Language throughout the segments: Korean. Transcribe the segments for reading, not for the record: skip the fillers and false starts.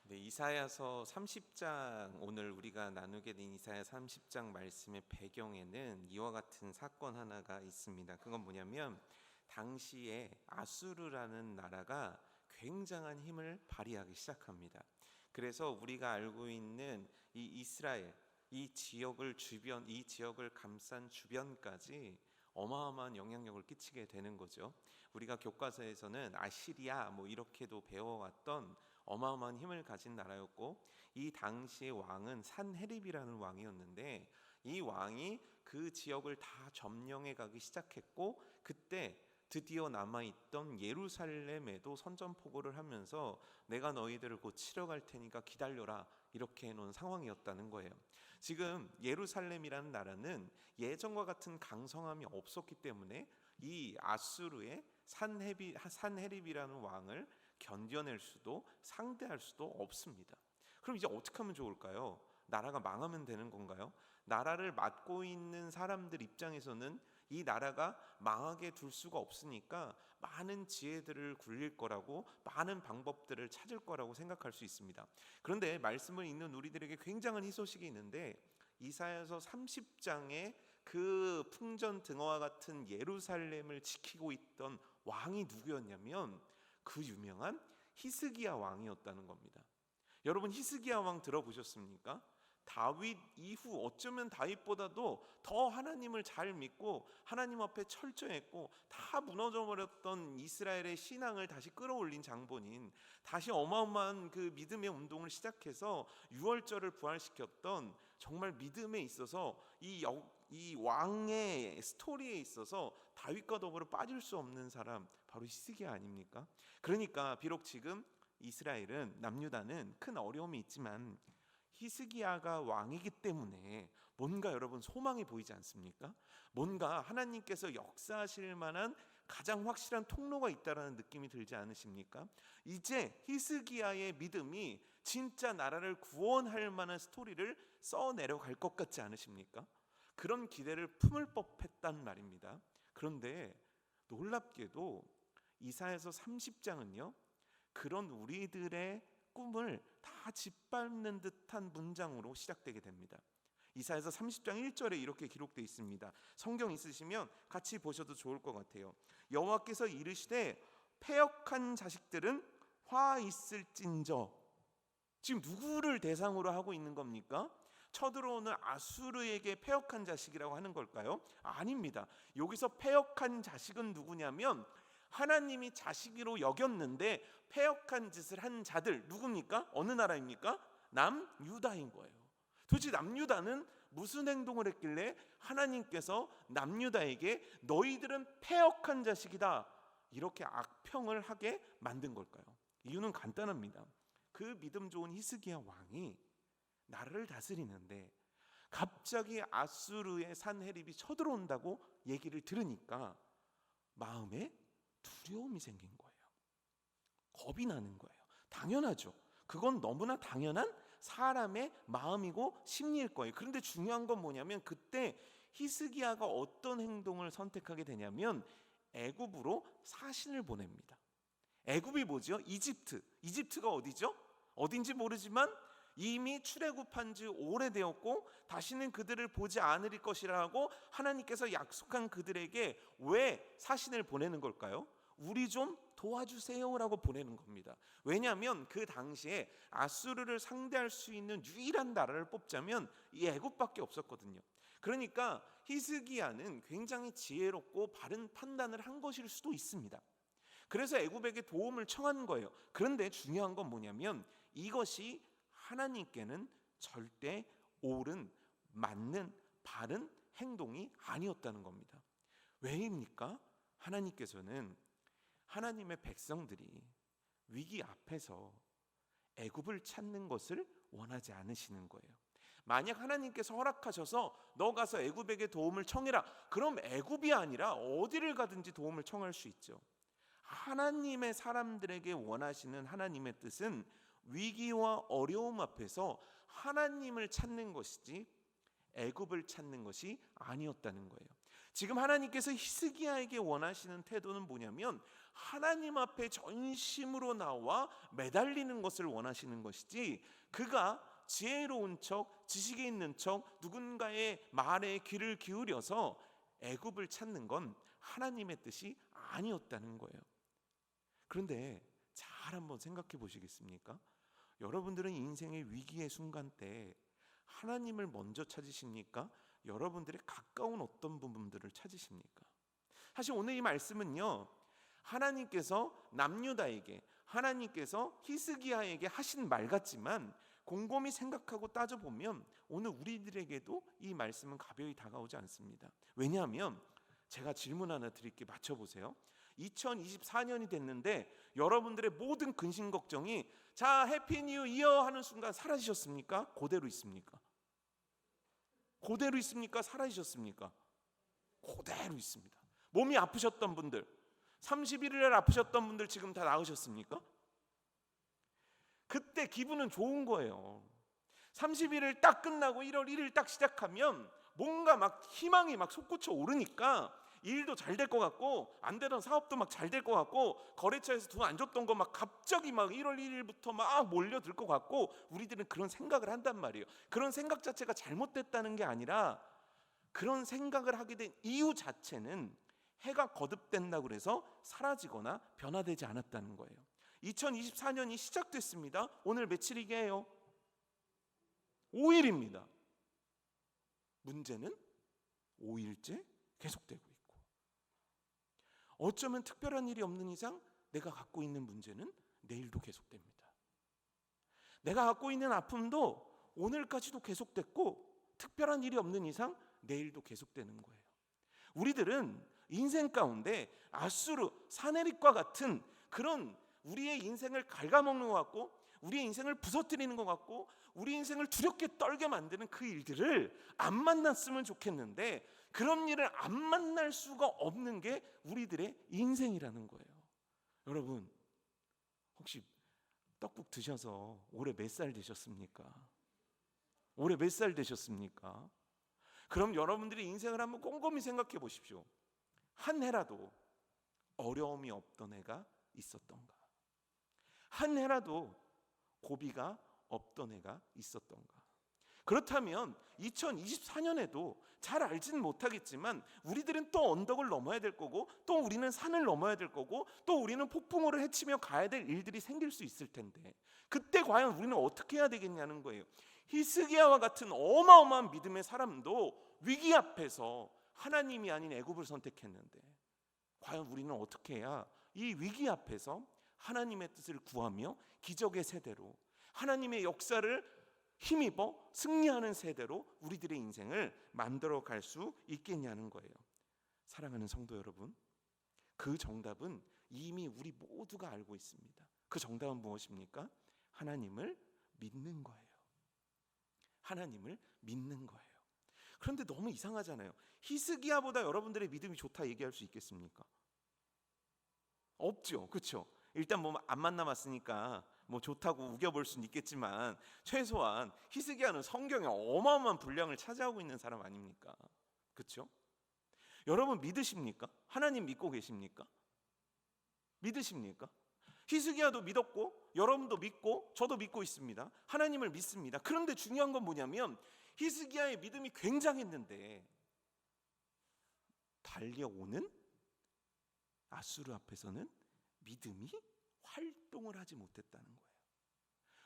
네, 이사야서 30장 오늘 우리가 나누게 된 이사야 30장 말씀의 배경에는 이와 같은 사건 하나가 있습니다. 그건 뭐냐면 당시에 아수르라는 나라가 굉장한 힘을 발휘하기 시작합니다. 그래서 우리가 알고 있는 이 이스라엘 이 지역을 감싼 주변까지 어마어마한 영향력을 끼치게 되는 거죠. 우리가 교과서에서는 아시리아 이렇게도 배워왔던 어마어마한 힘을 가진 나라였고, 이 당시의 왕은 산헤립이라는 왕이었는데, 이 왕이 그 지역을 다 점령해 가기 시작했고, 그때 드디어 남아있던 예루살렘에도 선전포고를 하면서 내가 너희들을 곧 치러 갈 테니까 기다려라, 이렇게 해놓은 상황이었다는 거예요. 지금 예루살렘이라는 나라는 예전과 같은 강성함이 없었기 때문에 이 아수르의 산헤립이라는 왕을 견뎌낼 수도 상대할 수도 없습니다. 그럼 이제 어떻게 하면 좋을까요? 나라가 망하면 되는 건가요? 나라를 맡고 있는 사람들 입장에서는 이 나라가 망하게 둘 수가 없으니까 많은 지혜들을 굴릴 거라고, 많은 방법들을 찾을 거라고 생각할 수 있습니다. 그런데 말씀을 읽는 우리들에게 굉장한 희소식이 있는데, 이사야서 30장에 그 풍전등화와 같은 예루살렘을 지키고 있던 왕이 누구였냐면 그 유명한 히스기야 왕이었다는 겁니다. 여러분, 히스기야 왕 들어보셨습니까? 다윗 이후 어쩌면 다윗보다도 더 하나님을 잘 믿고 하나님 앞에 철저했고, 다 무너져 버렸던 이스라엘의 신앙을 다시 끌어올린 장본인, 다시 어마어마한 그 믿음의 운동을 시작해서 유월절을 부활시켰던, 정말 믿음에 있어서 이 왕의 스토리에 있어서 다윗과 더불어 빠질 수 없는 사람, 바로 히스기야 아닙니까? 그러니까 비록 지금 이스라엘은, 남유다는 큰 어려움이 있지만 히스기야가 왕이기 때문에 뭔가 여러분 소망이 보이지 않습니까? 뭔가 하나님께서 역사하실 만한 가장 확실한 통로가 있다라는 느낌이 들지 않으십니까? 이제 히스기야의 믿음이 진짜 나라를 구원할 만한 스토리를 써내려갈 것 같지 않으십니까? 그런 기대를 품을 법했단 말입니다. 그런데 놀랍게도 이사야서 30장은요 그런 우리들의 꿈을 다 짓밟는 듯한 문장으로 시작되게 됩니다. 이사야서 30장 1절에 이렇게 기록되어 있습니다. 성경 있으시면 같이 보셔도 좋을 것 같아요. 여호와께서 이르시되 패역한 자식들은 화 있을진저. 지금 누구를 대상으로 하고 있는 겁니까? 쳐들어오는 아수르에게 패역한 자식이라고 하는 걸까요? 아닙니다. 여기서 패역한 자식은 누구냐면 하나님이 자식으로 여겼는데 패역한 짓을 한 자들, 누굽니까? 어느 나라입니까? 남유다인 거예요. 도대체 남유다는 무슨 행동을 했길래 하나님께서 남유다에게 너희들은 패역한 자식이다, 이렇게 악평을 하게 만든 걸까요? 이유는 간단합니다. 그 믿음 좋은 히스기야 왕이 나라를 다스리는데 갑자기 아수르의 산헤립이 쳐들어온다고 얘기를 들으니까 마음에 두려움이 생긴 거예요. 겁이 나는 거예요. 당연하죠. 그건 너무나 당연한 사람의 마음이고 심리일 거예요. 그런데 중요한 건 뭐냐면 그때 히스기야가 어떤 행동을 선택하게 되냐면 애굽으로 사신을 보냅니다. 애굽이 뭐죠? 이집트가 어디죠? 어딘지 모르지만 이미 출애굽한 지 오래되었고 다시는 그들을 보지 않을 것이라고 하나님께서 약속한 그들에게 왜 사신을 보내는 걸까요? 우리 좀 도와주세요라고 보내는 겁니다. 왜냐하면 그 당시에 아수르를 상대할 수 있는 유일한 나라를 뽑자면 이 애굽밖에 없었거든요. 그러니까 히스기야는 굉장히 지혜롭고 바른 판단을 한 것일 수도 있습니다. 그래서 애굽에게 도움을 청한 거예요. 그런데 중요한 건 뭐냐면 이것이 하나님께는 절대 옳은, 맞는, 바른 행동이 아니었다는 겁니다. 왜입니까? 하나님께서는 하나님의 백성들이 위기 앞에서 애굽을 찾는 것을 원하지 않으시는 거예요. 만약 하나님께서 허락하셔서 너 가서 애굽에게 도움을 청해라, 그럼 애굽이 아니라 어디를 가든지 도움을 청할 수 있죠. 하나님의 사람들에게 원하시는 하나님의 뜻은 위기와 어려움 앞에서 하나님을 찾는 것이지 애굽을 찾는 것이 아니었다는 거예요. 지금 하나님께서 히스기야에게 원하시는 태도는 뭐냐면 하나님 앞에 전심으로 나와 매달리는 것을 원하시는 것이지, 그가 지혜로운 척, 지식이 있는 척 누군가의 말에 귀를 기울여서 애굽을 찾는 건 하나님의 뜻이 아니었다는 거예요. 그런데 잘 한번 생각해 보시겠습니까? 여러분들은 인생의 위기의 순간 때 하나님을 먼저 찾으십니까? 여러분들의 가까운 어떤 부분들을 찾으십니까? 사실 오늘 이 말씀은요, 하나님께서 남유다에게, 하나님께서 히스기야에게 하신 말 같지만 곰곰이 생각하고 따져보면 오늘 우리들에게도 이 말씀은 가벼이 다가오지 않습니다. 왜냐하면 제가 질문 하나 드릴게요. 맞춰보세요. 2024년이 됐는데 여러분들의 모든 근심 걱정이 자 해피 뉴 이어 하는 순간 사라지셨습니까? 그대로 있습니까? 그대로 있습니까? 사라지셨습니까? 그대로 있습니다. 몸이 아프셨던 분들, 31일 아프셨던 분들 지금 다 나으셨습니까? 그때 기분은 좋은 거예요. 31일 딱 끝나고 1월 1일 딱 시작하면 뭔가 막 희망이 막 솟구쳐 오르니까 일도 잘 될 것 같고 안 되던 사업도 막 잘 될 것 같고 거래처에서 돈 안 줬던 거 막 갑자기 막 1월 1일부터 막 몰려들 것 같고 우리들은 그런 생각을 한단 말이에요. 그런 생각 자체가 잘못됐다는 게 아니라 그런 생각을 하게 된 이유 자체는 해가 거듭된다고 그래서 사라지거나 변화되지 않았다는 거예요. 2024년이 시작됐습니다. 오늘 며칠이게요? 5일입니다. 문제는 5일째 계속되고 있고, 어쩌면 특별한 일이 없는 이상 내가 갖고 있는 문제는 내일도 계속됩니다. 내가 갖고 있는 아픔도 오늘까지도 계속됐고 특별한 일이 없는 이상 내일도 계속되는 거예요. 우리들은 인생 가운데 아수르, 사네립과 같은 그런 우리의 인생을 갉아먹는 것 같고 우리의 인생을 부서뜨리는 것 같고 우리 인생을 두렵게 떨게 만드는 그 일들을 안 만났으면 좋겠는데 그런 일을 안 만날 수가 없는 게 우리들의 인생이라는 거예요. 여러분, 혹시 떡국 드셔서 올해 몇 살 되셨습니까? 올해 몇 살 되셨습니까? 그럼 여러분들이 인생을 한번 꼼꼼히 생각해 보십시오. 한 해라도 어려움이 없던 해가 있었던가? 한 해라도 고비가 없던 해가 있었던가? 그렇다면 2024년에도 잘 알지는 못하겠지만 우리들은 또 언덕을 넘어야 될 거고 또 우리는 산을 넘어야 될 거고 또 우리는 폭풍우를 헤치며 가야 될 일들이 생길 수 있을 텐데 그때 과연 우리는 어떻게 해야 되겠냐는 거예요. 히스기야와 같은 어마어마한 믿음의 사람도 위기 앞에서 하나님이 아닌 애굽을 선택했는데 과연 우리는 어떻게 해야 이 위기 앞에서 하나님의 뜻을 구하며 기적의 세대로 하나님의 역사를 힘입어 승리하는 세대로 우리들의 인생을 만들어 갈 수 있겠냐는 거예요. 사랑하는 성도 여러분, 그 정답은 이미 우리 모두가 알고 있습니다. 그 정답은 무엇입니까? 하나님을 믿는 거예요. 하나님을 믿는 거예요. 그런데 너무 이상하잖아요. 히스기야보다 여러분들의 믿음이 좋다 얘기할 수 있겠습니까? 없죠. 그렇죠? 일단 뭐 안 만나봤으니까 뭐 좋다고 우겨볼 수는 있겠지만 최소한 히스기야는 성경에 어마어마한 분량을 차지하고 있는 사람 아닙니까? 그렇죠? 여러분 믿으십니까? 하나님 믿고 계십니까? 믿으십니까? 히스기야도 믿었고 여러분도 믿고 저도 믿고 있습니다. 하나님을 믿습니다. 그런데 중요한 건 뭐냐면 히스기야의 믿음이 굉장했는데 달려오는 아수르 앞에서는 믿음이 활동을 하지 못했다는 거예요.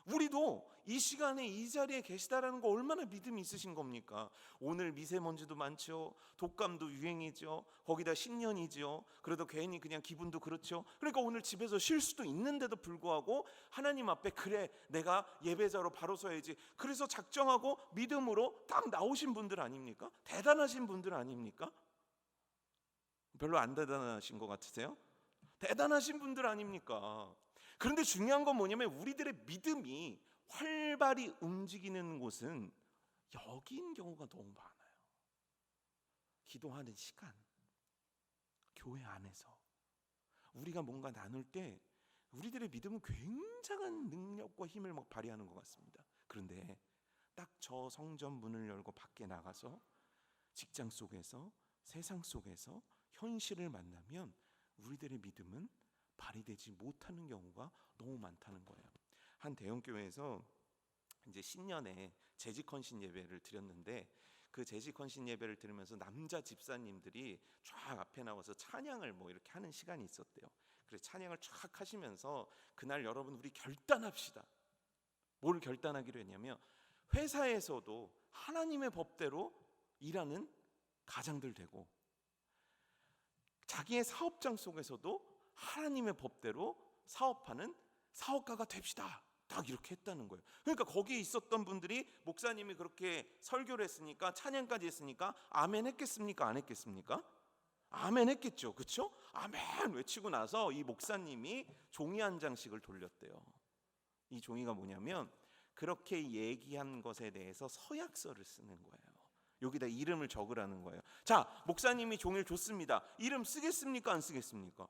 우리도 이 시간에 이 자리에 계시다라는 거 얼마나 믿음이 있으신 겁니까? 오늘 미세먼지도 많죠. 독감도 유행이죠. 거기다 신년이죠. 그래도 괜히 그냥 기분도 그렇죠. 그러니까 오늘 집에서 쉴 수도 있는데도 불구하고 하나님 앞에 그래 내가 예배자로 바로 서야지. 그래서 작정하고 믿음으로 딱 나오신 분들 아닙니까? 대단하신 분들 아닙니까? 별로 안 대단하신 것 같으세요? 대단하신 분들 아닙니까? 그런데 중요한 건 뭐냐면 우리들의 믿음이 활발히 움직이는 곳은 여기인 경우가 너무 많아요. 기도하는 시간, 교회 안에서 우리가 뭔가 나눌 때 우리들의 믿음은 굉장한 능력과 힘을 막 발휘하는 것 같습니다. 그런데 딱 저 성전 문을 열고 밖에 나가서 직장 속에서 세상 속에서 현실을 만나면 우리들의 믿음은 발휘되지 못하는 경우가 너무 많다는 거예요. 한 대형교회에서 이제 신년에 재직헌신 예배를 드렸는데, 그 재직헌신 예배를 들으면서 남자 집사님들이 쫙 앞에 나와서 찬양을 뭐 이렇게 하는 시간이 있었대요. 그래서 찬양을 쫙 하시면서, 그날 여러분 우리 결단합시다. 뭘 결단하기로 했냐면, 회사에서도 하나님의 법대로 일하는 가장들 되고, 자기의 사업장 속에서도 하나님의 법대로 사업하는 사업가가 됩시다. 딱 이렇게 했다는 거예요. 그러니까 거기에 있었던 분들이 목사님이 그렇게 설교를 했으니까, 찬양까지 했으니까 아멘 했겠습니까? 안 했겠습니까? 아멘 했겠죠. 그렇죠? 아멘 외치고 나서 이 목사님이 종이 한 장씩을 돌렸대요. 이 종이가 뭐냐면, 그렇게 얘기한 것에 대해서 서약서를 쓰는 거예요. 여기다 이름을 적으라는 거예요. 자, 목사님이 종이를 줬습니다. 이름 쓰겠습니까? 안 쓰겠습니까?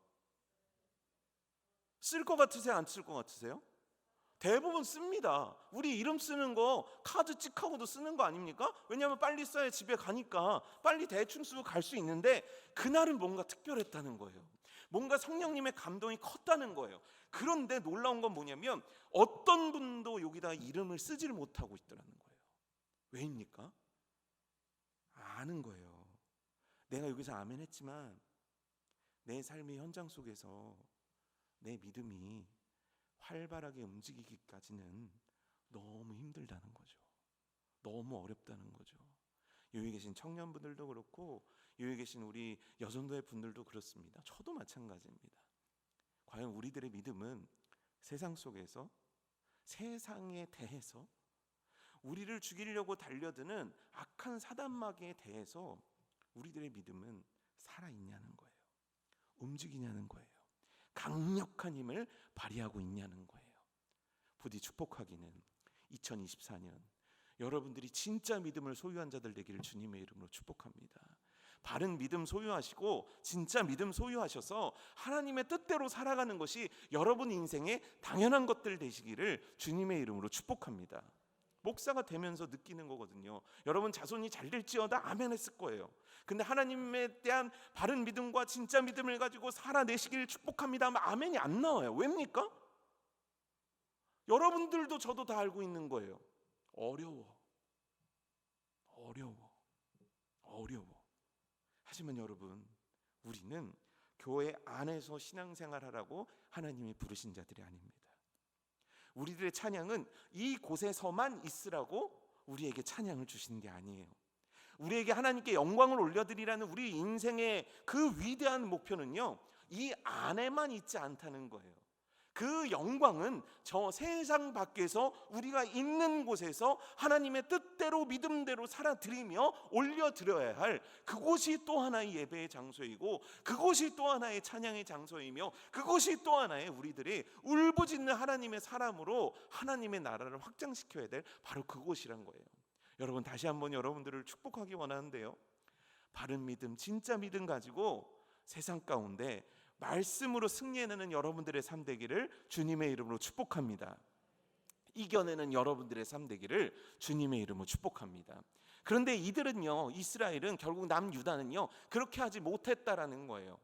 쓸 것 같으세요? 안 쓸 것 같으세요? 대부분 씁니다. 우리 이름 쓰는 거 카드 찍하고도 쓰는 거 아닙니까? 왜냐하면 빨리 써야 집에 가니까 빨리 대충 쓰고 갈 수 있는데, 그날은 뭔가 특별했다는 거예요. 뭔가 성령님의 감동이 컸다는 거예요. 그런데 놀라운 건 뭐냐면, 어떤 분도 여기다 이름을 쓰지를 못하고 있더라는 거예요. 왜입니까? 아는 거예요. 내가 여기서 아멘 했지만 내 삶의 현장 속에서 내 믿음이 활발하게 움직이기까지는 너무 힘들다는 거죠. 너무 어렵다는 거죠. 여기 계신 청년분들도 그렇고, 여기 계신 우리 여전도의 분들도 그렇습니다. 저도 마찬가지입니다. 과연 우리들의 믿음은 세상 속에서, 세상에 대해서, 우리를 죽이려고 달려드는 악한 사단마귀에 대해서 우리들의 믿음은 살아있냐는 거예요. 움직이냐는 거예요. 강력한 힘을 발휘하고 있냐는 거예요. 부디 축복하기는 2024년 여러분들이 진짜 믿음을 소유한 자들 되기를 주님의 이름으로 축복합니다. 바른 믿음 소유하시고 진짜 믿음 소유하셔서 하나님의 뜻대로 살아가는 것이 여러분 인생의 당연한 것들 되시기를 주님의 이름으로 축복합니다. 목사가 되면서 느끼는 거거든요. 여러분 자손이 잘 될지어다 아멘 했을 거예요. 근데 하나님에 대한 바른 믿음과 진짜 믿음을 가지고 살아내시기를 축복합니다 하면 아멘이 안 나와요. 왜입니까? 여러분들도 저도 다 알고 있는 거예요. 어려워. 하지만 여러분, 우리는 교회 안에서 신앙생활하라고 하나님이 부르신 자들이 아닙니다. 우리들의 찬양은 이곳에서만 있으라고 우리에게 찬양을 주시는 게 아니에요. 우리에게 하나님께 영광을 올려드리라는 우리 인생의 그 위대한 목표는요, 이 안에만 있지 않다는 거예요. 그 영광은 저 세상 밖에서 우리가 있는 곳에서 하나님의 뜻대로 믿음대로 살아드리며 올려드려야 할 그곳이 또 하나의 예배의 장소이고, 그곳이 또 하나의 찬양의 장소이며, 그곳이 또 하나의 우리들이 울부짖는 하나님의 사람으로 하나님의 나라를 확장시켜야 될 바로 그곳이란 거예요. 여러분, 다시 한번 여러분들을 축복하기 원하는데요, 바른 믿음, 진짜 믿음 가지고 세상 가운데 말씀으로 승리해내는 여러분들의 삶 되기를 주님의 이름으로 축복합니다. 이겨내는 여러분들의 삶 되기를 주님의 이름으로 축복합니다. 그런데 이들은요, 이스라엘은 결국 남유다는요 그렇게 하지 못했다라는 거예요.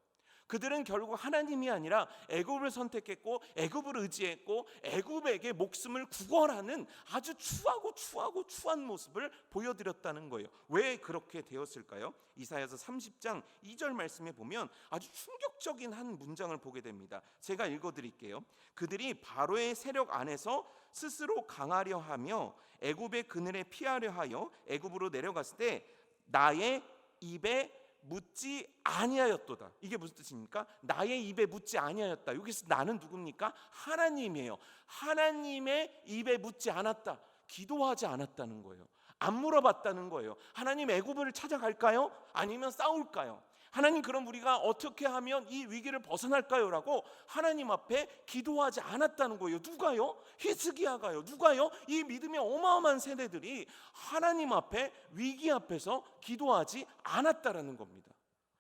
그들은 결국 하나님이 아니라 애굽을 선택했고, 애굽을 의지했고, 애굽에게 목숨을 구걸하는 아주 추한 모습을 보여드렸다는 거예요. 왜 그렇게 되었을까요? 이사야서 30장 2절 말씀에 보면 아주 충격적인 한 문장을 보게 됩니다. 제가 읽어드릴게요. 그들이 바로의 세력 안에서 스스로 강하려 하며 애굽의 그늘에 피하려 하여 애굽으로 내려갔을 때 나의 입에 묻지 아니하였도다. 이게 무슨 뜻입니까? 나의 입에 묻지 아니하였다. 여기서 나는 누굽니까? 하나님이에요. 하나님의 입에 묻지 않았다. 기도하지 않았다는 거예요. 안 물어봤다는 거예요. 하나님, 애굽을 찾아갈까요? 아니면 싸울까요? 하나님, 그럼 우리가 어떻게 하면 이 위기를 벗어날까요? 라고 하나님 앞에 기도하지 않았다는 거예요. 누가요? 히스기야가요. 누가요? 이 믿음의 어마어마한 세대들이 하나님 앞에, 위기 앞에서 기도하지 않았다라는 겁니다.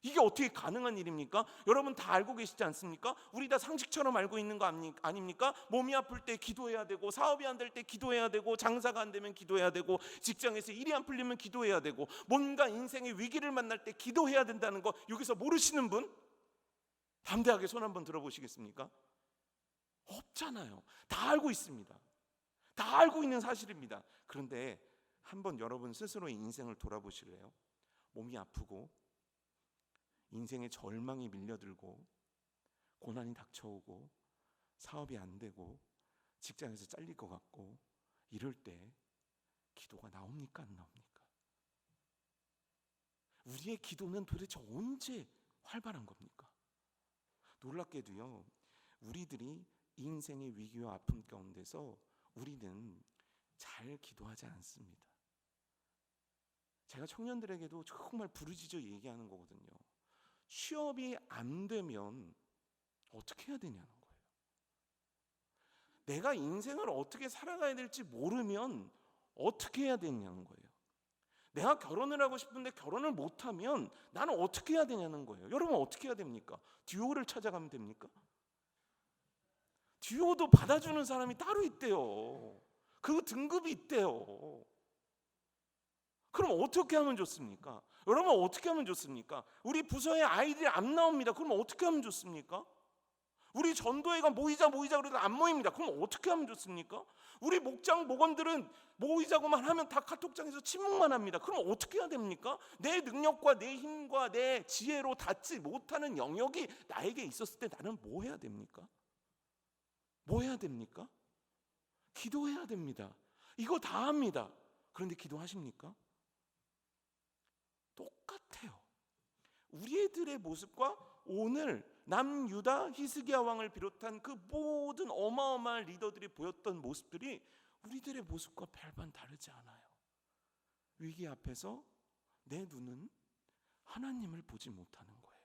이게 어떻게 가능한 일입니까? 여러분 다 알고 계시지 않습니까? 우리 다 상식처럼 알고 있는 거 아닙니까? 몸이 아플 때 기도해야 되고, 사업이 안 될 때 기도해야 되고, 장사가 안 되면 기도해야 되고, 직장에서 일이 안 풀리면 기도해야 되고, 뭔가 인생의 위기를 만날 때 기도해야 된다는 거 여기서 모르시는 분? 담대하게 손 한번 들어보시겠습니까? 없잖아요. 다 알고 있습니다. 다 알고 있는 사실입니다. 그런데 한번 여러분 스스로의 인생을 돌아보실래요? 몸이 아프고 인생의 절망이 밀려들고 고난이 닥쳐오고 사업이 안 되고 직장에서 잘릴 것 같고 이럴 때 기도가 나옵니까? 안 나옵니까? 우리의 기도는 도대체 언제 활발한 겁니까? 놀랍게도요, 우리들이 인생의 위기와 아픔 가운데서 우리는 잘 기도하지 않습니다. 제가 청년들에게도 정말 부르짖어 얘기하는 거거든요. 취업이 안 되면 어떻게 해야 되냐는 거예요. 내가 인생을 어떻게 살아가야 될지 모르면 어떻게 해야 되냐는 거예요. 내가 결혼을 하고 싶은데 결혼을 못하면 나는 어떻게 해야 되냐는 거예요. 여러분 어떻게 해야 됩니까? 듀오를 찾아가면 됩니까? 듀오도 받아주는 사람이 따로 있대요. 그 등급이 있대요. 그럼 어떻게 하면 좋습니까? 여러분 어떻게 하면 좋습니까? 우리 부서에 아이들이 안 나옵니다. 그럼 어떻게 하면 좋습니까? 우리 전도회가 모이자 그래도 안 모입니다. 그럼 어떻게 하면 좋습니까? 우리 목장 목원들은 모이자고만 하면 다 카톡장에서 침묵만 합니다. 그럼 어떻게 해야 됩니까? 내 능력과 내 힘과 내 지혜로 닿지 못하는 영역이 나에게 있었을 때 나는 뭐 해야 됩니까? 뭐 해야 됩니까? 기도해야 됩니다. 이거 다 합니다. 그런데 기도하십니까? 똑같아요. 우리들의 모습과 오늘 남유다 히스기야 왕을 비롯한 그 모든 어마어마한 리더들이 보였던 모습들이 우리들의 모습과 별반 다르지 않아요. 위기 앞에서 내 눈은 하나님을 보지 못하는 거예요.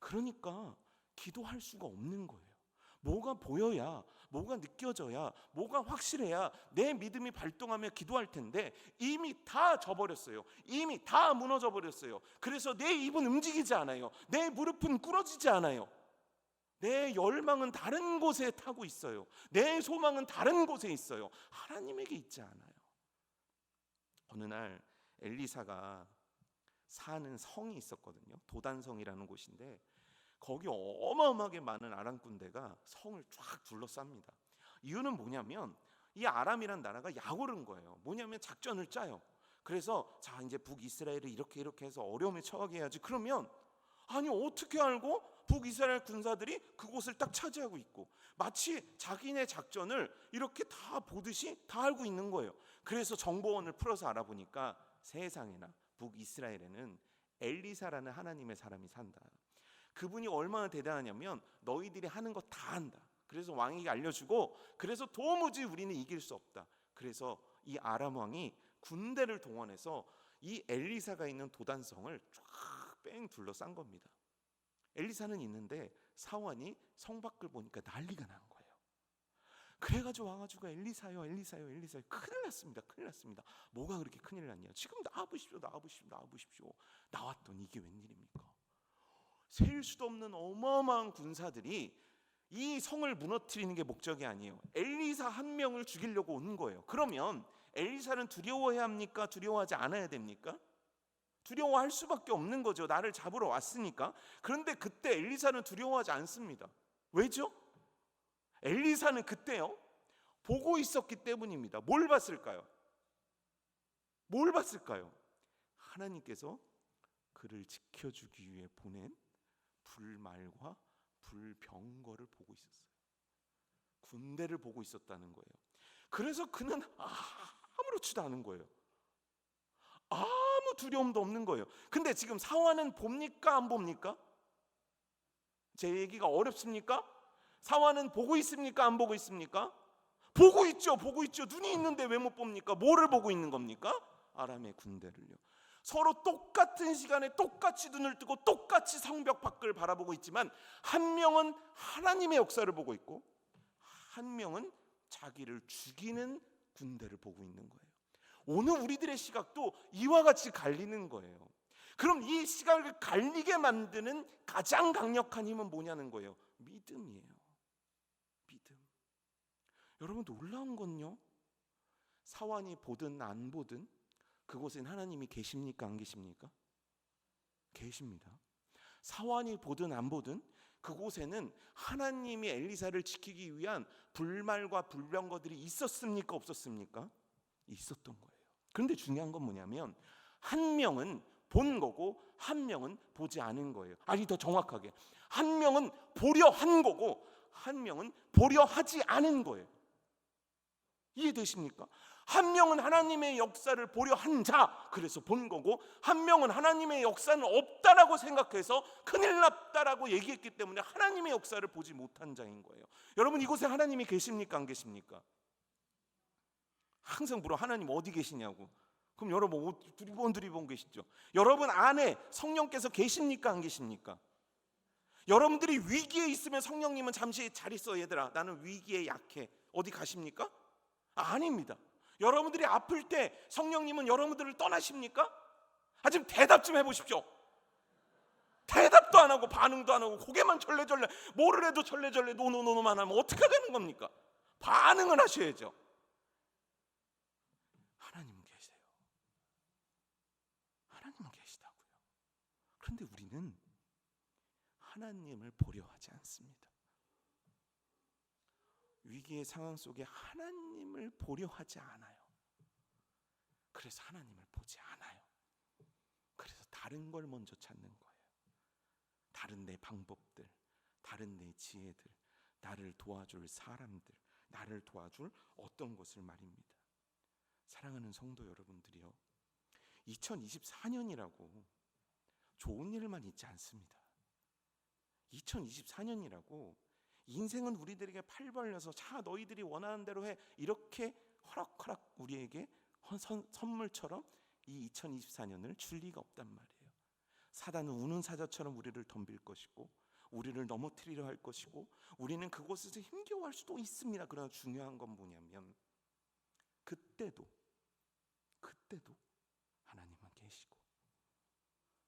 그러니까 기도할 수가 없는 거예요. 뭐가 보여야, 뭐가 느껴져야, 뭐가 확실해야 내 믿음이 발동하며 기도할 텐데 이미 다 져버렸어요. 이미 다 무너져 버렸어요. 그래서 내 입은 움직이지 않아요. 내 무릎은 꿇어지지 않아요. 내 열망은 다른 곳에 타고 있어요. 내 소망은 다른 곳에 있어요. 하나님에게 있지 않아요. 어느 날 엘리사가 사는 성이 있었거든요. 도단성이라는 곳인데 거기 어마어마하게 많은 아람 군대가 성을 쫙 둘러쌉니다. 이유는 뭐냐면 이 아람이란 나라가 약오른 거예요. 뭐냐면 작전을 짜요. 그래서 자 이제 북이스라엘을 이렇게 해서 어려움에 처하게 해야지. 그러면 아니 어떻게 알고 북이스라엘 군사들이 그곳을 딱 차지하고 있고 마치 자기네 작전을 이렇게 다 보듯이 다 알고 있는 거예요. 그래서 정보원을 풀어서 알아보니까 세상에나 북이스라엘에는 엘리사라는 하나님의 사람이 산다. 그분이 얼마나 대단하냐면 너희들이 하는 거 다 한다. 그래서 왕에게 알려주고 그래서 도무지 우리는 이길 수 없다. 그래서 이 아람 왕이 군대를 동원해서 이 엘리사가 있는 도단성을 쫙 뺑 둘러싼 겁니다. 엘리사는 있는데 사원이 성 밖을 보니까 난리가 난 거예요. 그래가지고 와가지고 엘리사요 큰일 났습니다. 뭐가 그렇게 큰일 났냐? 지금 나와보십시오. 나왔더니 이게 웬일입니까? 셀 수도 없는 어마어마한 군사들이 이 성을 무너뜨리는 게 목적이 아니에요. 엘리사 한 명을 죽이려고 온 거예요. 그러면 엘리사는 두려워해야 합니까? 두려워하지 않아야 됩니까? 두려워할 수밖에 없는 거죠. 나를 잡으러 왔으니까. 그런데 그때 엘리사는 두려워하지 않습니다. 왜죠? 엘리사는 그때요 보고 있었기 때문입니다. 뭘 봤을까요? 하나님께서 그를 지켜주기 위해 보낸 불말과 불병거를 보고 있었어요. 군대를 보고 있었다는 거예요. 그래서 그는 아무렇지도 않은 거예요. 아무 두려움도 없는 거예요. 근데 지금 사환은 봅니까? 안 봅니까? 제 얘기가 어렵습니까? 사환은 보고 있습니까? 안 보고 있습니까? 보고 있죠. 눈이 있는데 왜 못 봅니까? 뭐를 보고 있는 겁니까? 아람의 군대를요. 서로 똑같은 시간에 똑같이 눈을 뜨고 똑같이 성벽 밖을 바라보고 있지만 한 명은 하나님의 역사를 보고 있고 한 명은 자기를 죽이는 군대를 보고 있는 거예요. 오늘 우리들의 시각도 이와 같이 갈리는 거예요. 그럼 이 시각을 갈리게 만드는 가장 강력한 힘은 뭐냐는 거예요. 믿음이에요. 믿음. 여러분, 놀라운 건요, 사환이 보든 안 보든 그곳엔 하나님이 계십니까, 안 계십니까? 계십니다. 사환이 보든 안 보든 그곳에는 하나님이 엘리사를 지키기 위한 불말과 불병거들이 있었습니까, 없었습니까? 있었던 거예요. 그런데 중요한 건 뭐냐면 한 명은 본 거고 한 명은 보지 않은 거예요. 아니, 더 정확하게 한 명은 보려 한 거고 한 명은 보려 하지 않은 거예요. 이해되십니까? 한 명은 하나님의 역사를 보려 한 자, 그래서 본 거고, 한 명은 하나님의 역사는 없다라고 생각해서 큰일 났다라고 얘기했기 때문에 하나님의 역사를 보지 못한 자인 거예요. 여러분, 이곳에 하나님이 계십니까, 안 계십니까? 항상 물어, 하나님 어디 계시냐고. 그럼 여러분 두리번 계시죠? 여러분 안에 성령께서 계십니까, 안 계십니까? 여러분들이 위기에 있으면 성령님은 잠시 잘 있어 얘들아, 나는 위기에 약해, 어디 가십니까? 아닙니다. 여러분들이 아플 때 성령님은 여러분들을 떠나십니까? 지금 대답 좀 해보십시오. 대답도 안 하고 반응도 안 하고 고개만 절레절레, 뭐를 해도 절레절레 노노노노만 하면 어떻게 되는 겁니까? 반응은 하셔야죠. 하나님은 계세요. 하나님은 계시다고요. 그런데 우리는 하나님을 보려 하지 않습니다. 위기의 상황 속에 하나님을 보려 하지 않아요. 그래서 하나님을 보지 않아요. 그래서 다른 걸 먼저 찾는 거예요. 다른 내 방법들, 다른 내 지혜들, 나를 도와줄 사람들, 나를 도와줄 어떤 것을 말입니다. 사랑하는 성도 여러분들이요, 2024년이라고 좋은 일만 있지 않습니다. 2024년이라고 인생은 우리들에게 팔 벌려서 자 너희들이 원하는 대로 해 이렇게 허락허락 우리에게 선물처럼 이 2024년을 줄 리가 없단 말이에요. 사단은 우는 사자처럼 우리를 덤빌 것이고 우리를 넘어뜨리려 할 것이고 우리는 그곳에서 힘겨워할 수도 있습니다. 그러나 중요한 건 뭐냐면 그때도 하나님은 계시고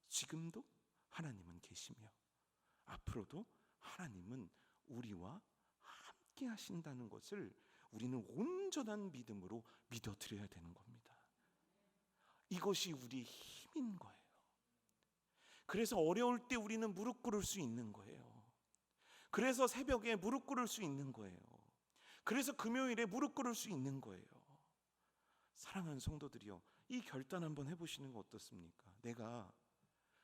지금도 하나님은 계시며 앞으로도 하나님은 우리와 함께 하신다는 것을 우리는 온전한 믿음으로 믿어드려야 되는 겁니다. 이것이 우리의 힘인 거예요. 그래서 어려울 때 우리는 무릎 꿇을 수 있는 거예요. 그래서 새벽에 무릎 꿇을 수 있는 거예요. 그래서 금요일에 무릎 꿇을 수 있는 거예요. 사랑하는 성도들이요, 이 결단 한번 해보시는 거 어떻습니까? 내가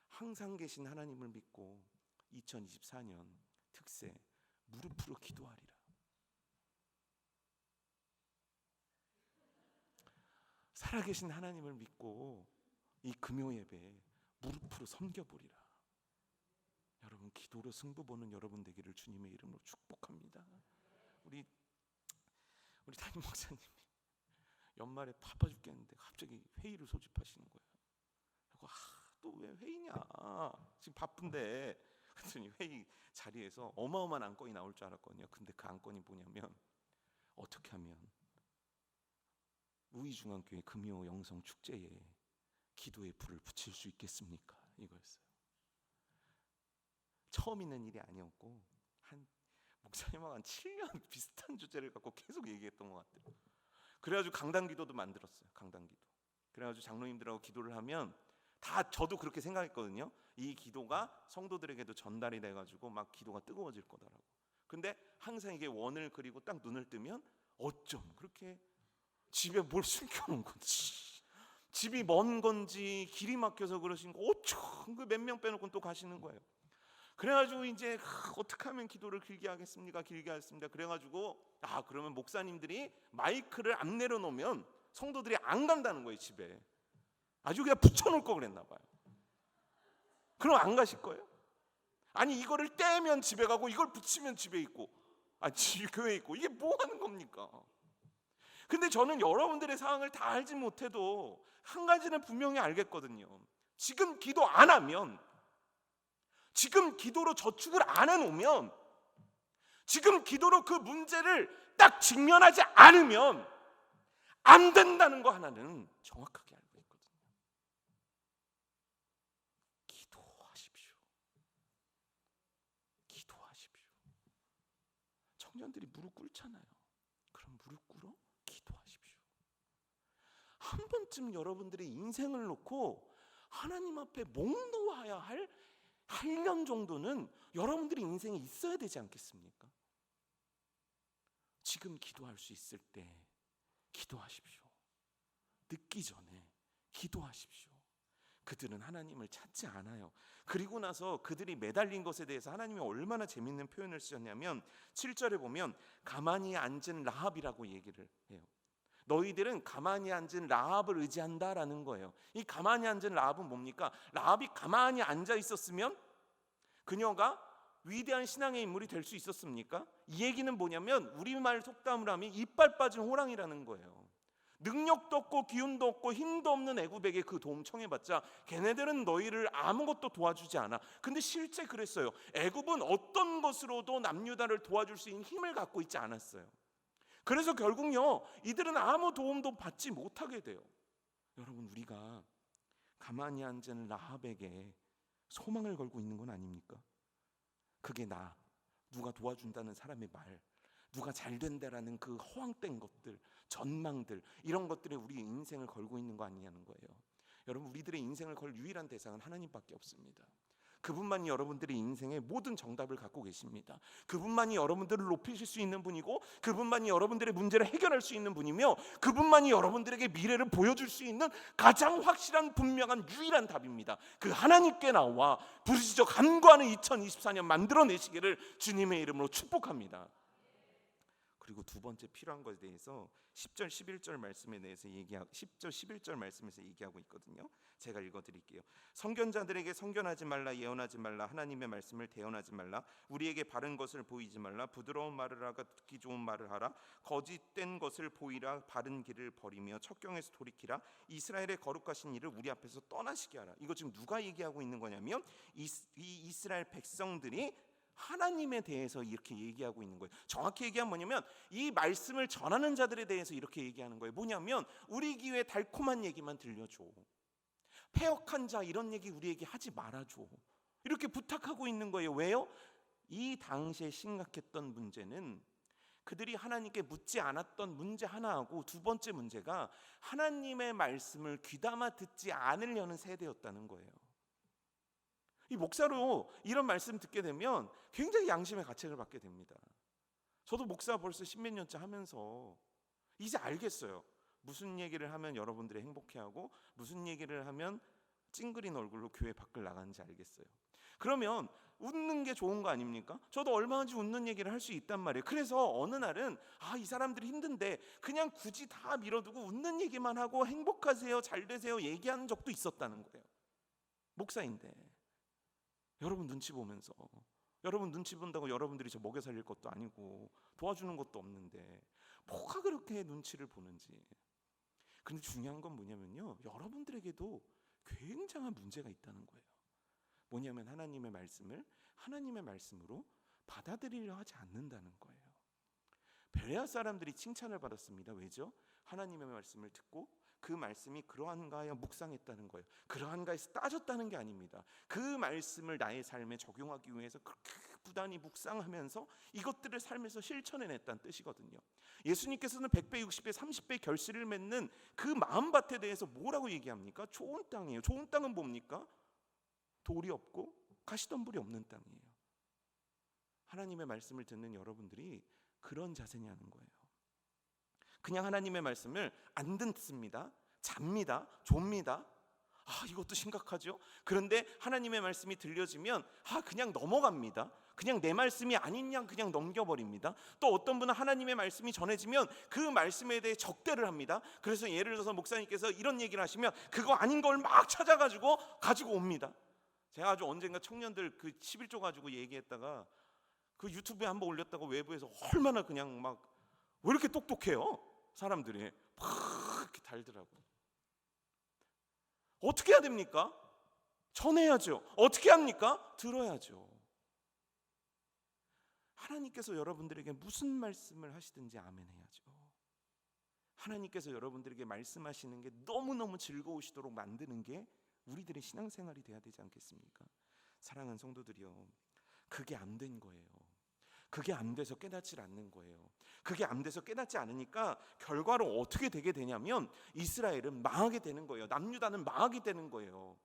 항상 계신 하나님을 믿고 2024년 특세 무릎으로 기도하리라. 살아계신 하나님을 믿고 이 금요 예배 무릎으로 섬겨보리라. 여러분, 기도로 승부 보는 여러분 되기를 주님의 이름으로 축복합니다. 우리 담임 목사님이 연말에 바빠 죽겠는데 갑자기 회의를 소집하시는 거예요. 그리고 또 왜 회의냐? 지금 바쁜데. 그랬더니 회의 자리에서 어마어마한 안건이 나올 줄 알았거든요. 근데 그 안건이 뭐냐면 어떻게 하면 우이중앙교회 금요 영성 축제에 기도의 불을 붙일 수 있겠습니까? 이거였어요. 처음 있는 일이 아니었고 한 목사님하고 한 7년 비슷한 주제를 갖고 계속 얘기했던 것 같아요. 그래가지고 강단기도도 만들었어요. 강단기도. 그래가지고 장로님들하고 기도를 하면 다 저도 그렇게 생각했거든요. 이 기도가 성도들에게도 전달이 돼가지고 막 기도가 뜨거워질 거다라고. 근데 항상 이게 원을 그리고 딱 눈을 뜨면 어쩜 그렇게 집에 뭘 숨겨놓은 건지, 집이 먼 건지 길이 막혀서 그러신 거 어쩜 그 몇 명 빼놓고 또 가시는 거예요. 그래가지고 이제 어떻게 하면 기도를 길게 하겠습니까? 길게 하겠습니다. 그래가지고 그러면 목사님들이 마이크를 안 내려놓으면 성도들이 안 간다는 거예요. 집에 아주 그냥 붙여놓을 거 그랬나 봐요. 그럼 안 가실 거예요? 아니 이거를 떼면 집에 가고 이걸 붙이면 집에 있고 교회에 있고 이게 뭐 하는 겁니까? 근데 저는 여러분들의 상황을 다 알지 못해도 한 가지는 분명히 알겠거든요. 지금 기도 안 하면, 지금 기도로 저축을 안 해놓으면, 지금 기도로 그 문제를 딱 직면하지 않으면 안 된다는 거 하나는 정확하게 알고 있거든요. 청년들이 무릎 꿇잖아요. 그럼 무릎 꿇어 기도하십시오. 한 번쯤 여러분들의 인생을 놓고 하나님 앞에 목 놓아야 할 8년 정도는 여러분들의 인생에 있어야 되지 않겠습니까? 지금 기도할 수 있을 때 기도하십시오. 늦기 전에 기도하십시오. 그들은 하나님을 찾지 않아요. 그리고 나서 그들이 매달린 것에 대해서 하나님이 얼마나 재밌는 표현을 쓰셨냐면 7절에 보면 가만히 앉은 라합이라고 얘기를 해요. 너희들은 가만히 앉은 라합을 의지한다라는 거예요. 이 가만히 앉은 라합은 뭡니까? 라합이 가만히 앉아 있었으면 그녀가 위대한 신앙의 인물이 될 수 있었습니까? 이 얘기는 뭐냐면 우리말 속담으로 하면 이빨 빠진 호랑이라는 거예요. 능력도 없고 기운도 없고 힘도 없는 애굽에게 그 도움 청해봤자 걔네들은 너희를 아무것도 도와주지 않아. 근데 실제 그랬어요. 애굽은 어떤 것으로도 남유다를 도와줄 수 있는 힘을 갖고 있지 않았어요. 그래서 결국요 이들은 아무 도움도 받지 못하게 돼요. 여러분, 우리가 가만히 앉은 라합에게 소망을 걸고 있는 건 아닙니까? 그게 누가 도와준다는 사람의 말, 누가 잘 된다라는 그 허황된 것들, 전망들, 이런 것들에 우리 인생을 걸고 있는 거 아니냐는 거예요. 여러분, 우리들의 인생을 걸 유일한 대상은 하나님밖에 없습니다. 그분만이 여러분들의 인생의 모든 정답을 갖고 계십니다. 그분만이 여러분들을 높이실 수 있는 분이고, 그분만이 여러분들의 문제를 해결할 수 있는 분이며, 그분만이 여러분들에게 미래를 보여줄 수 있는 가장 확실한 분명한 유일한 답입니다. 그 하나님께 나와 부르짖어 간구하는 2024년 만들어내시기를 주님의 이름으로 축복합니다. 그리고 두 번째 필요한 것에 대해서 10절 11절 말씀에 대해서 10절 11절 말씀에서 얘기하고 있거든요. 제가 읽어드릴게요. 선견자들에게 선견하지 말라, 예언하지 말라, 하나님의 말씀을 대언하지 말라, 우리에게 바른 것을 보이지 말라, 부드러운 말을 하고 듣기 좋은 말을 하라, 거짓된 것을 보이라, 바른 길을 버리며 첩경에서 돌이키라, 이스라엘의 거룩하신 이를 우리 앞에서 떠나시게 하라. 이거 지금 누가 얘기하고 있는 거냐면 이 이스라엘 백성들이 하나님에 대해서 이렇게 얘기하고 있는 거예요. 정확히 얘기하면 뭐냐면 이 말씀을 전하는 자들에 대해서 이렇게 얘기하는 거예요. 뭐냐면 우리 귀에 달콤한 얘기만 들려줘, 패역한 자 이런 얘기 우리에게 하지 말아줘, 이렇게 부탁하고 있는 거예요. 왜요? 이 당시에 심각했던 문제는 그들이 하나님께 묻지 않았던 문제 하나하고, 두 번째 문제가 하나님의 말씀을 귀담아 듣지 않으려는 세대였다는 거예요. 이 목사로 이런 말씀 듣게 되면 굉장히 양심의 가책을 받게 됩니다. 저도 목사 벌써 10몇 년째 하면서 이제 알겠어요. 무슨 얘기를 하면 여러분들이 행복해하고 무슨 얘기를 하면 찡그린 얼굴로 교회 밖을 나가는지 알겠어요. 그러면 웃는 게 좋은 거 아닙니까? 저도 얼마든지 웃는 얘기를 할 수 있단 말이에요. 그래서 어느 날은 이 사람들이 힘든데 그냥 굳이 다 밀어두고 웃는 얘기만 하고 행복하세요, 잘 되세요 얘기하는 적도 있었다는 거예요. 목사인데. 여러분 눈치 보면서, 여러분 눈치 본다고 여러분들이 저 먹여 살릴 것도 아니고 도와주는 것도 없는데 뭐가 그렇게 눈치를 보는지. 근데 중요한 건 뭐냐면요, 여러분들에게도 굉장한 문제가 있다는 거예요. 뭐냐면 하나님의 말씀을 하나님의 말씀으로 받아들이려 하지 않는다는 거예요. 베레아 사람들이 칭찬을 받았습니다. 왜죠? 하나님의 말씀을 듣고 그 말씀이 그러한가 하여 묵상했다는 거예요. 그러한가 해서 따졌다는 게 아닙니다. 그 말씀을 나의 삶에 적용하기 위해서 그렇게 부단히 묵상하면서 이것들을 삶에서 실천해냈다는 뜻이거든요. 예수님께서는 100배, 60배, 30배 결실을 맺는 그 마음밭에 대해서 뭐라고 얘기합니까? 좋은 땅이에요. 좋은 땅은 뭡니까? 돌이 없고 가시덤불이 없는 땅이에요. 하나님의 말씀을 듣는 여러분들이 그런 자세냐는 거예요. 그냥 하나님의 말씀을 안 듣습니다. 잡니다. 좁니다. 이것도 심각하죠. 그런데 하나님의 말씀이 들려지면 그냥 넘어갑니다. 그냥 내 말씀이 아닌 양 그냥 넘겨버립니다. 또 어떤 분은 하나님의 말씀이 전해지면 그 말씀에 대해 적대를 합니다. 그래서 예를 들어서 목사님께서 이런 얘기를 하시면 그거 아닌 걸 막 찾아가지고 가지고 옵니다. 제가 아주 언젠가 청년들 그 11조 가지고 얘기했다가 그 유튜브에 한번 올렸다고 외부에서 얼마나 그냥 막 왜 이렇게 똑똑해요? 사람들이 막 이렇게 달더라고요. 어떻게 해야 됩니까? 전해야죠. 어떻게 합니까? 들어야죠. 하나님께서 여러분들에게 무슨 말씀을 하시든지 아멘 해야죠. 하나님께서 여러분들에게 말씀하시는 게 너무너무 즐거우시도록 만드는 게 우리들의 신앙생활이 돼야 되지 않겠습니까? 사랑하는 성도들이요, 그게 안 된 거예요. 그게 안 돼서 깨닫지 않는 거예요. 그게 안 돼서 깨닫지 않으니까 결과로 어떻게 되게 되냐면 이스라엘은 망하게 되는 거예요. 남유다는 망하게 되는 거예요.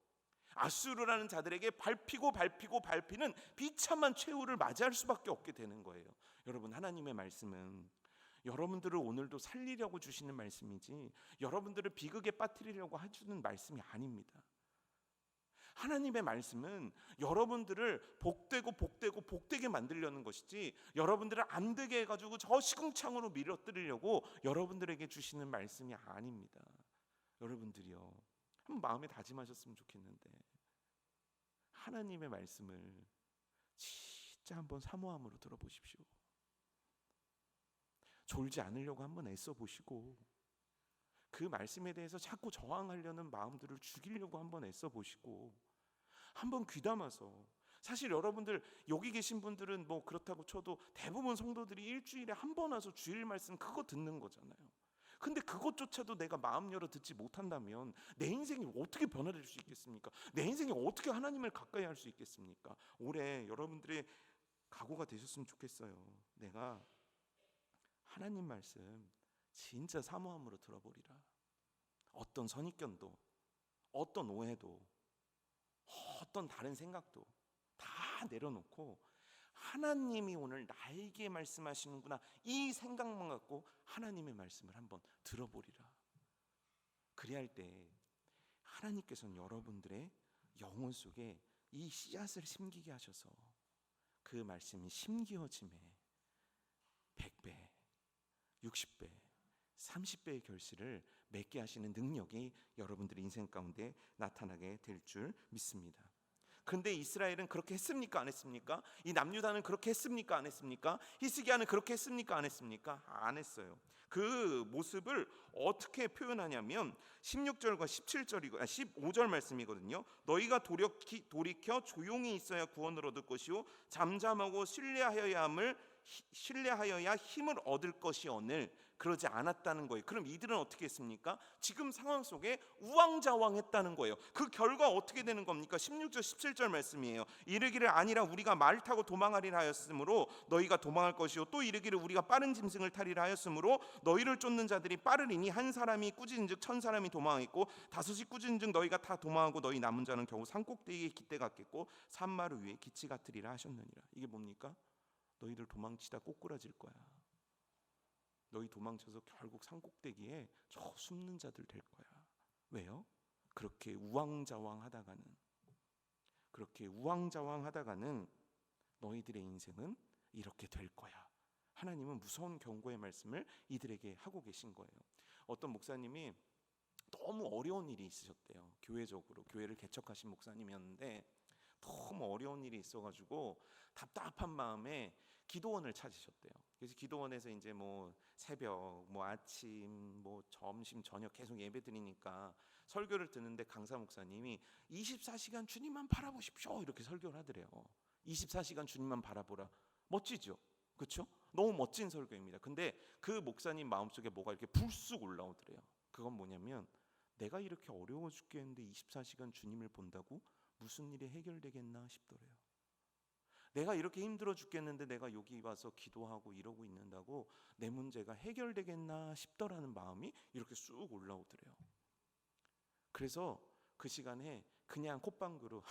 아수르라는 자들에게 밟히는 비참한 최후를 맞이할 수밖에 없게 되는 거예요. 여러분, 하나님의 말씀은 여러분들을 오늘도 살리려고 주시는 말씀이지 여러분들을 비극에 빠뜨리려고 해주는 말씀이 아닙니다. 하나님의 말씀은 여러분들을 복되게 만들려는 것이지 여러분들을 안 되게 해가지고 저 시궁창으로 밀어뜨리려고 여러분들에게 주시는 말씀이 아닙니다. 여러분들이요, 한번 마음에 다짐하셨으면 좋겠는데 하나님의 말씀을 진짜 한번 사모함으로 들어보십시오. 졸지 않으려고 한번 애써 보시고 그 말씀에 대해서 자꾸 저항하려는 마음들을 죽이려고 한번 애써 보시고 한번 귀담아서, 사실 여러분들 여기 계신 분들은 뭐 그렇다고 쳐도 대부분 성도들이 일주일에 한 번 와서 주일 말씀 그거 듣는 거잖아요. 근데 그것조차도 내가 마음 열어 듣지 못한다면 내 인생이 어떻게 변화될 수 있겠습니까? 내 인생이 어떻게 하나님을 가까이 할 수 있겠습니까? 올해 여러분들의 각오가 되셨으면 좋겠어요. 내가 하나님 말씀 진짜 사모함으로 들어보리라. 어떤 선입견도, 어떤 오해도, 어떤 다른 생각도 다 내려놓고 하나님이 오늘 나에게 말씀하시는구나, 이 생각만 갖고 하나님의 말씀을 한번 들어보리라. 그리할 때 하나님께서는 여러분들의 영혼 속에 이 씨앗을 심기게 하셔서 그 말씀이 심기어짐에 100배, 60배, 30배의 결실을 맺게 하시는 능력이 여러분들의 인생 가운데 나타나게 될 줄 믿습니다. 그런데 이스라엘은 그렇게 했습니까? 안 했습니까? 이 남유다는 그렇게 했습니까? 안 했습니까? 히스기야는 그렇게 했습니까? 안 했습니까? 안 했어요. 그 모습을 어떻게 표현하냐면 16절과 15절 말씀이거든요. 너희가 돌이켜 조용히 있어야 구원을 얻을 것이요 잠잠하고 신뢰하여야 힘을 얻을 것이오늘 그러지 않았다는 거예요. 그럼 이들은 어떻게 했습니까? 지금 상황 속에 우왕좌왕했다는 거예요. 그 결과 어떻게 되는 겁니까? 16절 17절 말씀이에요. 이르기를 아니라 우리가 말 타고 도망하리라 하였으므로 너희가 도망할 것이요 또 이르기를 우리가 빠른 짐승을 타리라 하였으므로 너희를 쫓는 자들이 빠르리니 한 사람이 꾸짖은즉 1000사람이 도망했고 5이 꾸짖은즉 너희가 다 도망하고 너희 남은 자는 겨우 산꼭대기에 깃대 같겠고 산마루 위에 기치 같으리라 하셨느니라. 이게 뭡니까? 너희들 도망치다 꼬꾸라질 거야. 너희 도망쳐서 결국 산꼭대기에 저 숨는 자들 될 거야. 왜요? 그렇게 우왕좌왕하다가는 너희들의 인생은 이렇게 될 거야. 하나님은 무서운 경고의 말씀을 이들에게 하고 계신 거예요. 어떤 목사님이 너무 어려운 일이 있으셨대요. 교회적으로 교회를 개척하신 목사님이었는데 너무 어려운 일이 있어가지고 답답한 마음에 기도원을 찾으셨대요. 그래서 기도원에서 이제 뭐 새벽, 뭐 아침, 뭐 점심, 저녁 계속 예배드리니까 설교를 듣는데 강사 목사님이 24시간 주님만 바라보십시오 이렇게 설교를 하더래요. 24시간 주님만 바라보라. 멋지죠? 그렇죠? 너무 멋진 설교입니다. 근데 그 목사님 마음속에 뭐가 이렇게 불쑥 올라오더래요. 그건 뭐냐면 내가 이렇게 어려워 죽겠는데 24시간 주님을 본다고 무슨 일이 해결되겠나 싶더래요. 내가 이렇게 힘들어 죽겠는데 내가 여기 와서 기도하고 이러고 있는다고 내 문제가 해결되겠나 싶더라는 마음이 이렇게 쑥 올라오더래요. 그래서 그 시간에 그냥 콧방구로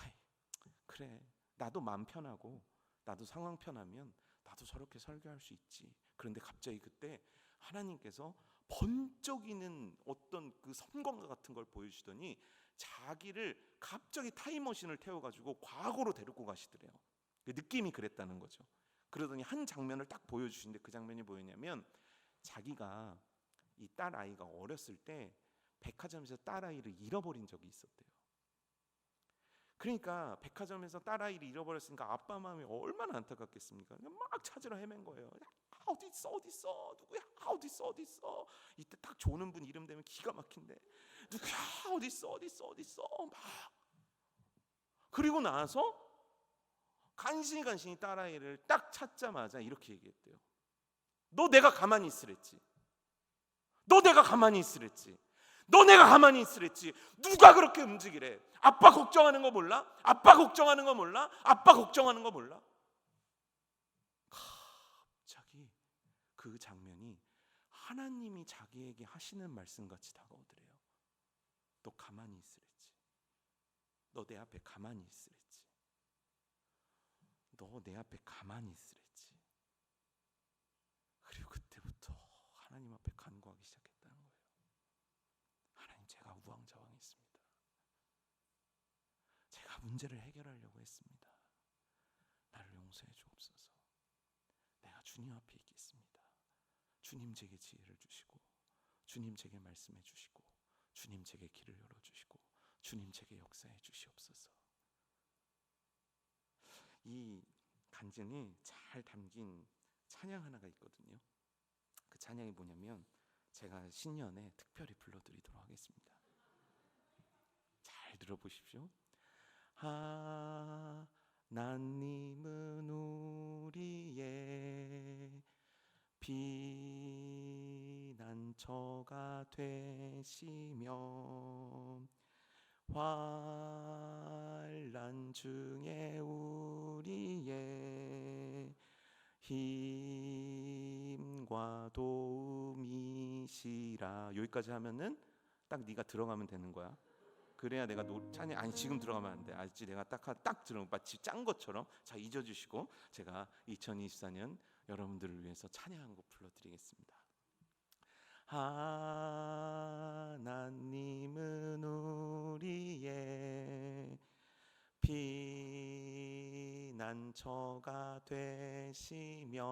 그래, 나도 마음 편하고 나도 상황 편하면 나도 저렇게 설교할 수 있지. 그런데 갑자기 그때 하나님께서 번쩍이는 어떤 그 섬광과 같은 걸 보여주시더니 자기를 갑자기 타임머신을 태워가지고 과거로 데리고 가시더래요. 그 느낌이 그랬다는 거죠. 그러더니 한 장면을 딱 보여주시는데 그 장면이 뭐였냐면 자기가 이 딸 아이가 어렸을 때 백화점에서 딸 아이를 잃어버린 적이 있었대요. 그러니까 백화점에서 딸 아이를 잃어버렸으니까 아빠 마음이 얼마나 안타깝겠습니까? 막 찾으러 헤맨 거예요. 어디 있어 누구야? 어디 있어? 이때 딱 좋은 분 이름 되면 기가 막힌데 누구야? 어디 있어? 막 그리고 나서 간신히 딸아이를 딱 찾자마자 이렇게 얘기했대요. 너 내가 가만히 있으랬지. 너 내가 가만히 있으랬지. 누가 그렇게 움직이래? 아빠 걱정하는 거 몰라? 그 장면이 하나님이 자기에게 하시는 말씀같이 다가오더래요. 너 가만히 있으랬지. 너 내 앞에 가만히 있으랬지. 너 내 앞에 가만히 있으랬지. 그리고 그때부터 하나님 앞에 간구하기 시작했다는 거예요. 하나님, 제가 우왕좌왕했습니다. 제가 문제를 해결하려고 했습니다. 나를 용서해 주옵소서. 내가 주님 앞에 있겠습니다. 주님 제게 지혜를 주시고, 주님 제게 말씀해 주시고, 주님 제게 길을 열어주시고, 주님 제게 역사해 주시옵소서. 이 간증이 잘 담긴 찬양 하나가 있거든요. 그 찬양이 뭐냐면 제가 신년에 특별히 불러드리도록 하겠습니다. 잘 들어보십시오. 하나님은 우리의 피난처가 되시며 환난 중에 우리의 힘과 도움이시라. 여기까지 하면은 딱 네가 들어가면 되는 거야. 그래야 내가 찬양, 아니 지금 들어가면 안 돼. 알지? 내가 딱 들어가 마치 짠 것처럼. 자, 잊어주시고 제가 2024년 여러분들을 위해서 찬양 한 곡 불러드리겠습니다. 하나님은 우리의 피난처가 되시며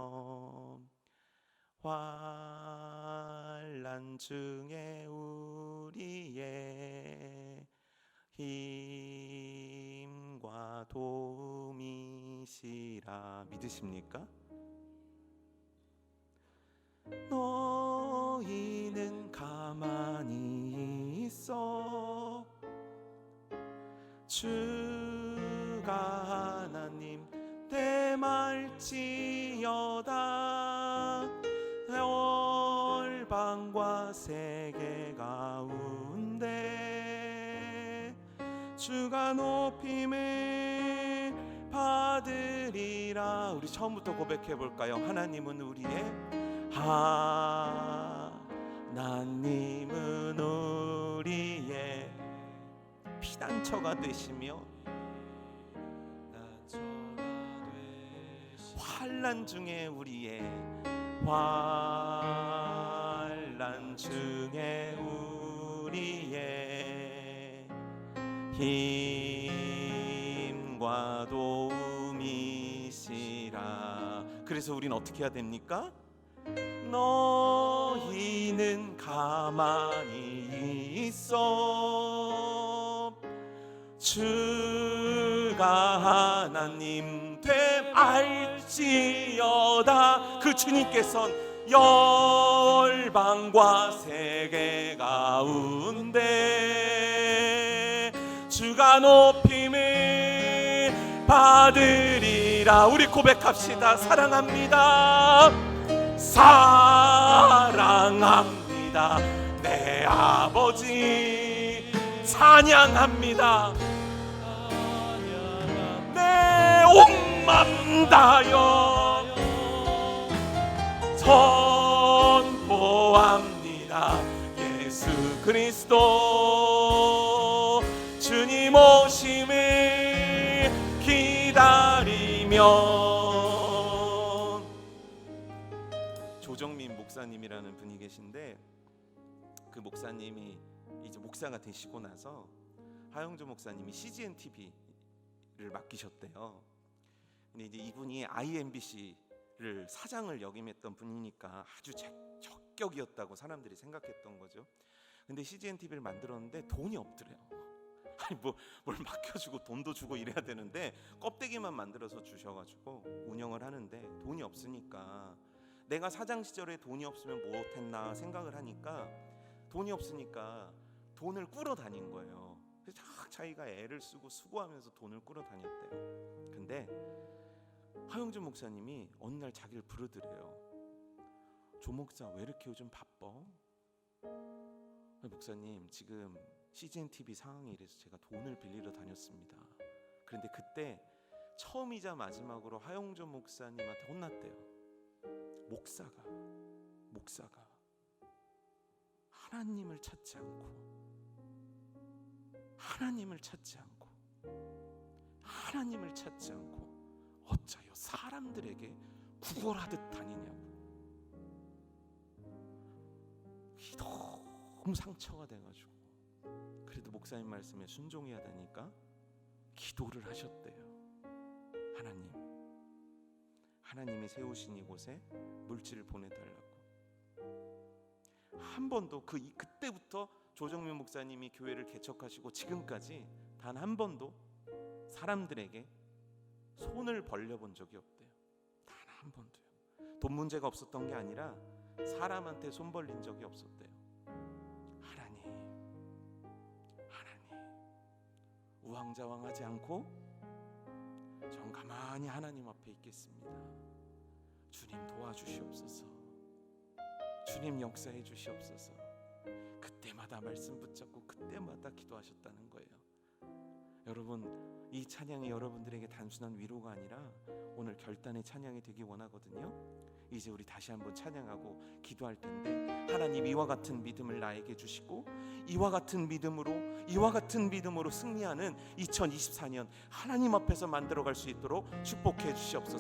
환난 중에 우리의 힘과 도움이시라. 믿으십니까? 너희는 가만히 있어 주가 하나님 대말지어다. 열방과 세계 가운데 주가 높임을 받으리라. 우리 처음부터 고백해 볼까요? 하나님은 우리의 하나님은 우리의 피난처가 되시며 환난 중에 우리의 환난 중에 우리의 힘과 도움이시라. 그래서 우린 어떻게 해야 됩니까? 너희는 가만히 있어 주가 하나님 됨 알지어다. 그 주님께서는 열방과 세계 가운데 주가 높임을 받으리라. 우리 고백합시다. 사랑합니다. 사랑합니다. 내 아버지 찬양합니다. 내 온 맘 다여 선포합니다. 예수 그리스도 주님 오심을 기다리며. 조정민 목사님이라는 분이 계신데 그 목사님이 이제 목사가 되시고 나서 하영조 목사님이 CGN TV를 맡기셨대요. 근데 이제 이분이 IMBC를 사장을 역임했던 분이니까 아주 적격이었다고 사람들이 생각했던 거죠. 근데 CGN TV를 만들었는데 돈이 없더래요. 아니 뭘 맡겨주고 돈도 주고 이래야 되는데 껍데기만 만들어서 주셔가지고 운영을 하는데 돈이 없으니까 내가 사장 시절에 돈이 없으면 못했나 생각을 하니까 돈이 없으니까 돈을 꾸러 다닌 거예요. 그래서 자기가 애를 쓰고 수고하면서 돈을 꾸러 다녔대요. 근데 하영준 목사님이 어느 날 자기를 부르더래요. 조 목사 왜 이렇게 요즘 바빠? 목사님 지금 CGN TV 상황이 이래서 제가 돈을 빌리러 다녔습니다. 그런데 그때 처음이자 마지막으로 하영준 목사님한테 혼났대요. 목사가 목사가 하나님을 찾지 않고 어찌하여 사람들에게 구걸하듯 다니냐고. 너무 상처가 돼가지고 그래도 목사님 말씀에 순종해야 되니까 기도를 하셨대요. 하나님이 세우신 이곳에 물질을 보내달라고. 한 번도 그때부터 조정민 목사님이 교회를 개척하시고 지금까지 단 한 번도 사람들에게 손을 벌려본 적이 없대요. 단 한 번도요. 돈 문제가 없었던 게 아니라 사람한테 손 벌린 적이 없었대요. 하나님 우왕좌왕하지 않고 전 가만히 하나님 앞에 있겠습니다. 주님 도와주시옵소서. 주님 역사해 주시옵소서. 그때마다 말씀 붙잡고 그때마다 기도하셨다는 거예요. 여러분, 이 찬양이 여러분들에게 단순한 위로가 아니라 오늘 결단의 찬양이 되기 원하거든요. 이제 우리 다시 한번 찬양하고 기도할 텐데, 하나님 이와 같은 믿음을 나에게 주시고 이와 같은 믿음으로 승리하는 2024년 하나님 앞에서 만들어갈 수 있도록 축복해 주시옵소서.